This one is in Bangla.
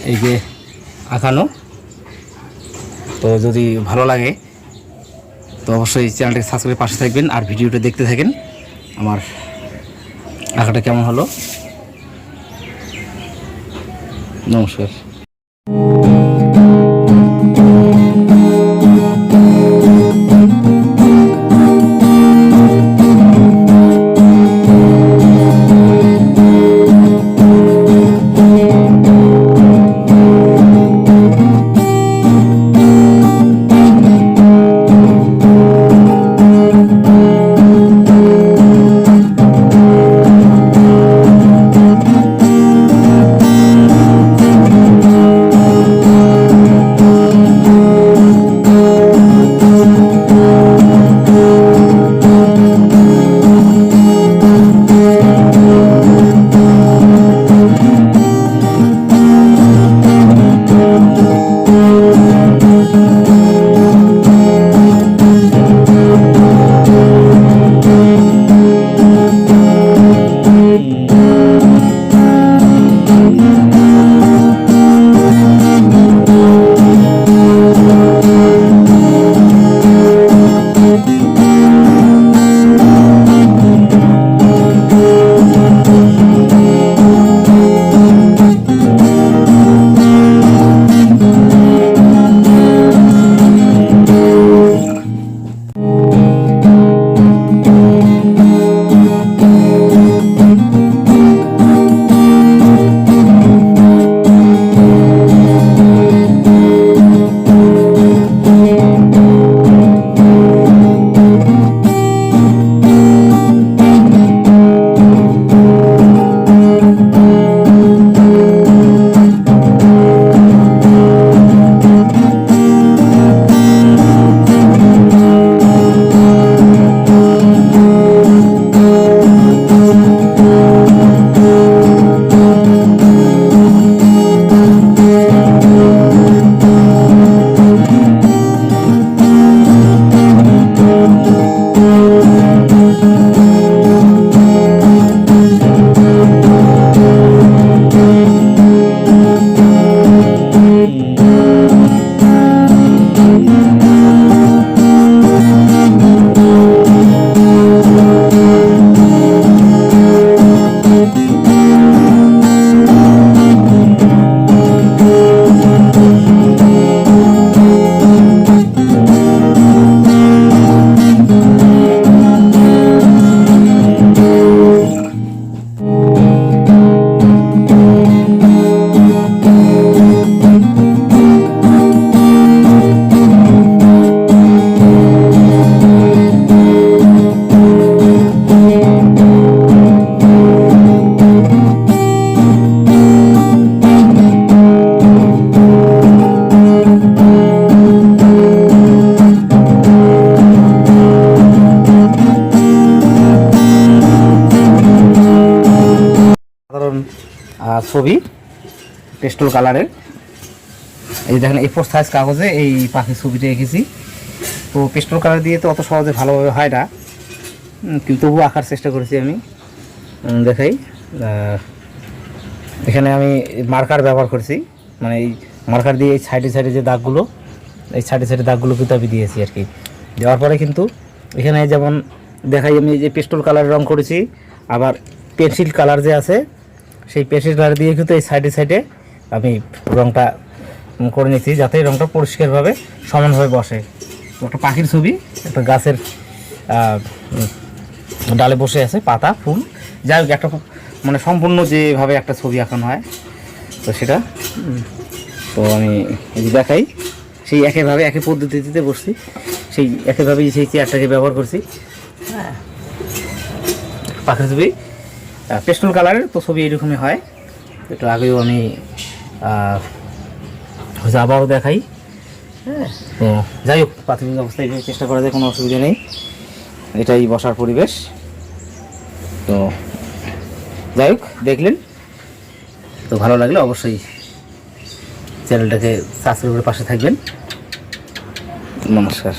এই যে আঁকানো। তো যদি ভালো লাগে তো অবশ্যই চ্যানেলটাকে সাবস্ক্রাইব করে পাশে থাকবেন আর ভিডিওটা দেখতে থাকেন আমার আঁকাটা কেমন হলো। নমস্কার। ছবি পেস্টেল কালারের। এই দেখেন A4 সাইজ কাগজে এই পাখির ছবিটা এঁকেছি। তো পেস্টেল কালার দিয়ে তো অত সহজে ভালোভাবে হয় না, কিন্তু তবুও আঁকার চেষ্টা করেছি আমি। দেখাই, এখানে আমি মার্কার ব্যবহার করেছি, মানে এই মার্কার দিয়ে এই সাইডে সাইডে যে দাগগুলো, এই সাইডে সাইডে দাগগুলো কিন্তু আমি দিয়েছি আর কি। দেওয়ার পরে কিন্তু এখানে যেমন দেখাই আমি এই যে পেস্টেল কালারের রং করেছি, আবার পেন্সিল কালার যে আছে সেই পেন্সিল কালার দিয়ে কিন্তু এই সাইডে সাইডে আমি রংটা করে নিচ্ছি, যাতে রংটা পরিষ্কারভাবে সমানভাবে বসে। একটা পাখির ছবি, একটা গাছের ডালে বসে আছে, পাতা ফুল, যাই হোক একটা মানে সম্পূর্ণ যেভাবে একটা ছবি আঁকানো হয় তো সেটা। তো আমি দেখাই সেই একইভাবে একই পদ্ধতিতে বসছি, সেই একইভাবেই সেই চেয়ারটাকে ব্যবহার করছি। হ্যাঁ, পাখির ছবি পেস্টেল কালারের তো ছবি এরকমই হয়। একটু আগেও আমি আবারও দেখাই। হ্যাঁ, তো যাই হোক প্রাথমিক অবস্থায় চেষ্টা করা যায়, কোনো অসুবিধা নেই, এটাই বসার পরিবেশ। তো যাই হোক দেখলেন, তো ভালো লাগলে অবশ্যই চ্যানেলটাকে সাবস্ক্রাইব করে পাশে থাকবেন। নমস্কার।